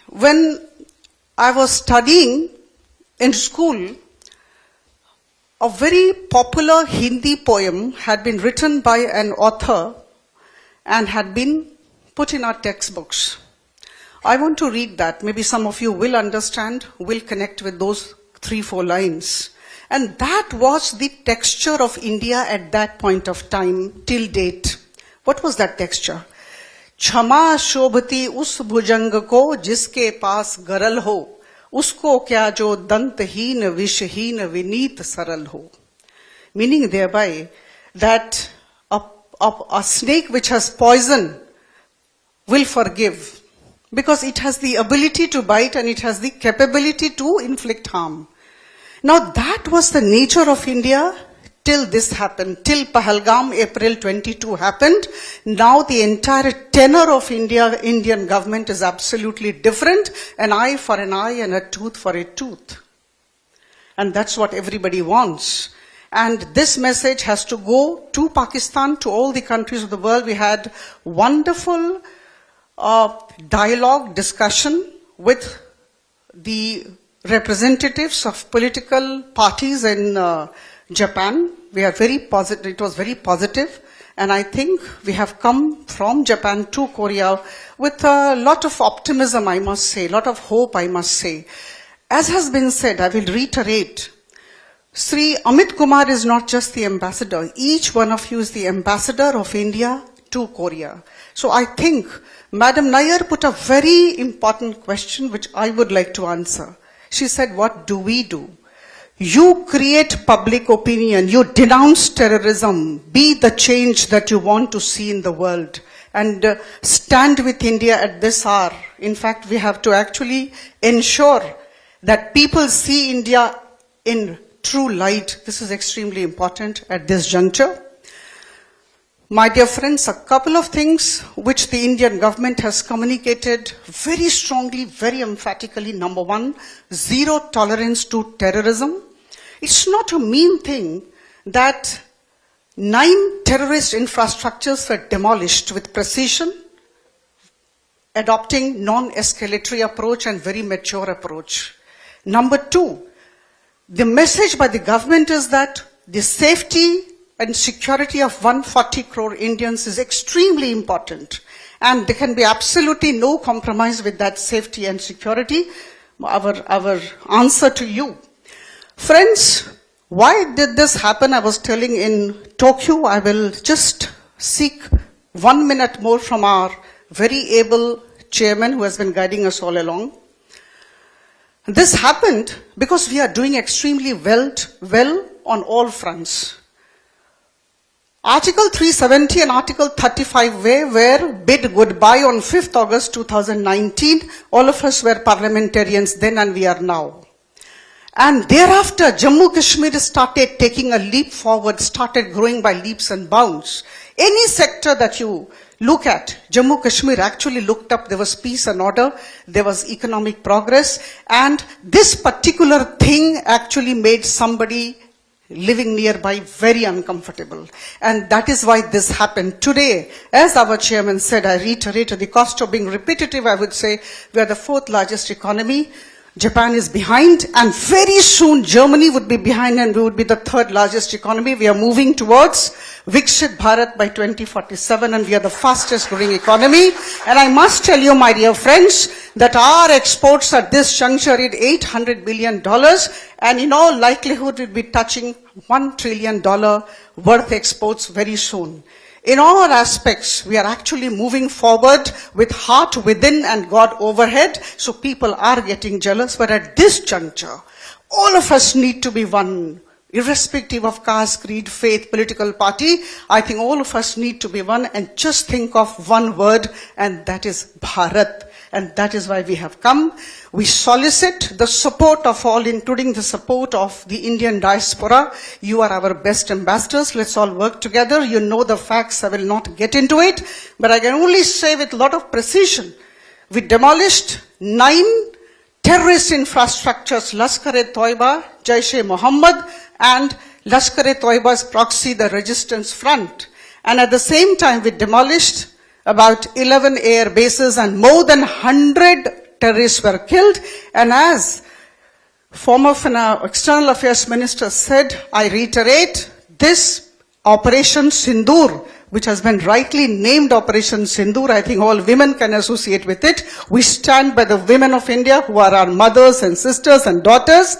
when I was studying in school, a very popular Hindi poem had been written by an author and had been put in our textbooks. I want to read that. Maybe some of you will understand, will connect with those 3-4 lines. And that was the texture of India at that point of time, till date. What was that texture? क्षमा शोभती उस भुजंग को जिसके पास गरल हो, उसको क्या जो दंतहीन विषहीन विनीत सरल हो. Meaning thereby that a snake which has poison will forgive, because it has the ability to bite and it has the capability to inflict harm. Now that was the nature of India till this happened, till Pahalgam, April 22 happened. Now the entire tenor of Indian government is absolutely different. An eye for an eye and a tooth for a tooth. And that's what everybody wants. And this message has to go to Pakistan, to all the countries of the world. We had wonderful dialogue, discussion with the representatives of political parties in Japan. We are very positive. It was very positive. And I think we have come from Japan to Korea with a lot of optimism, I must say, a lot of hope, I must say. As has been said, I will reiterate, Sri Amit Kumar is not just the ambassador. Each one of you is the ambassador of India to Korea. So I think Madam Nair put a very important question which I would like to answer. She said, what do we do? You create public opinion, you denounce terrorism, be the change that you want to see in the world, and stand with India at this hour. In fact, we have to actually ensure that people see India in true light. This is extremely important at this juncture. My dear friends, a couple of things which the Indian government has communicated very strongly, very emphatically. Number one, zero tolerance to terrorism. It's not a mean thing that 9 terrorist infrastructures were demolished with precision, adopting non-escalatory approach and very mature approach. Number two, the message by the government is that the safety and security of 140 crore Indians is extremely important. And there can be absolutely no compromise with that safety and security. Our answer to you. Friends, why did this happen? I was telling in Tokyo, I will just seek 1 minute more from our very able chairman who has been guiding us all along. This happened because we are doing extremely well on all fronts. Article 370 and Article 35 were bid goodbye on 5th August 2019. All of us were parliamentarians then and we are now. And thereafter, Jammu Kashmir started taking a leap forward, started growing by leaps and bounds. Any sector that you look at, Jammu Kashmir actually looked up. There was peace and order, there was economic progress, and this particular thing actually made somebody living nearby very uncomfortable. And that is why this happened. Today, as our chairman said, I reiterate, at the cost of being repetitive, I would say we are the 4th largest economy. Japan is behind, and very soon Germany would be behind and we would be the 3rd largest economy. We are moving towards Viksit Bharat by 2047 and we are the fastest growing economy. And I must tell you, my dear friends, that our exports at this juncture is $800 billion and in all likelihood we'll be touching $1 trillion worth exports very soon. In all aspects, we are actually moving forward with heart within and God overhead. So people are getting jealous. But at this juncture, all of us need to be one. Irrespective of caste, creed, faith, political party, I think all of us need to be one and just think of one word, and that is Bharat. And that is why we have come. We solicit the support of all, including the support of the Indian diaspora. You are our best ambassadors. Let's all work together. You know the facts. I will not get into it. But I can only say with a lot of precision, we demolished 9 terrorist infrastructures, Lashkar-e-Toiba, Jaish-e-Mohammed, and Lashkar-e-Toiba's proxy, the Resistance Front. And at the same time, we demolished about 11 air bases and more than 100 terrorists were killed. And as former External Affairs Minister said, I reiterate, this Operation Sindoor, which has been rightly named Operation Sindoor, I think all women can associate with it. We stand by the women of India who are our mothers and sisters and daughters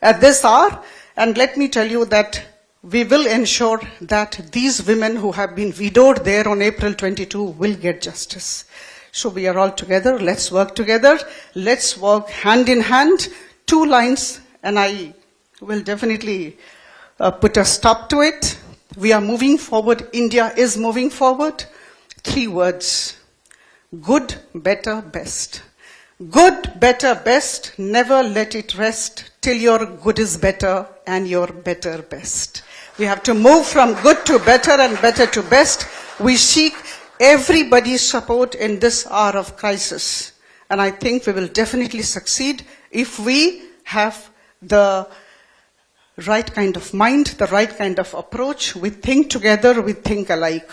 at this hour. And let me tell you that we will ensure that these women who have been widowed there on April 22 will get justice. So we are all together. Let's work together. Let's work hand in hand. 2 lines, and I will definitely put a stop to it. We are moving forward. India is moving forward. 3 words. Good, better, best. Good, better, best. Never let it rest till your good is better and your better best. We have to move from good to better and better to best. We seek everybody's support in this hour of crisis. And I think we will definitely succeed if we have the right kind of mind, the right kind of approach. We think together, we think alike.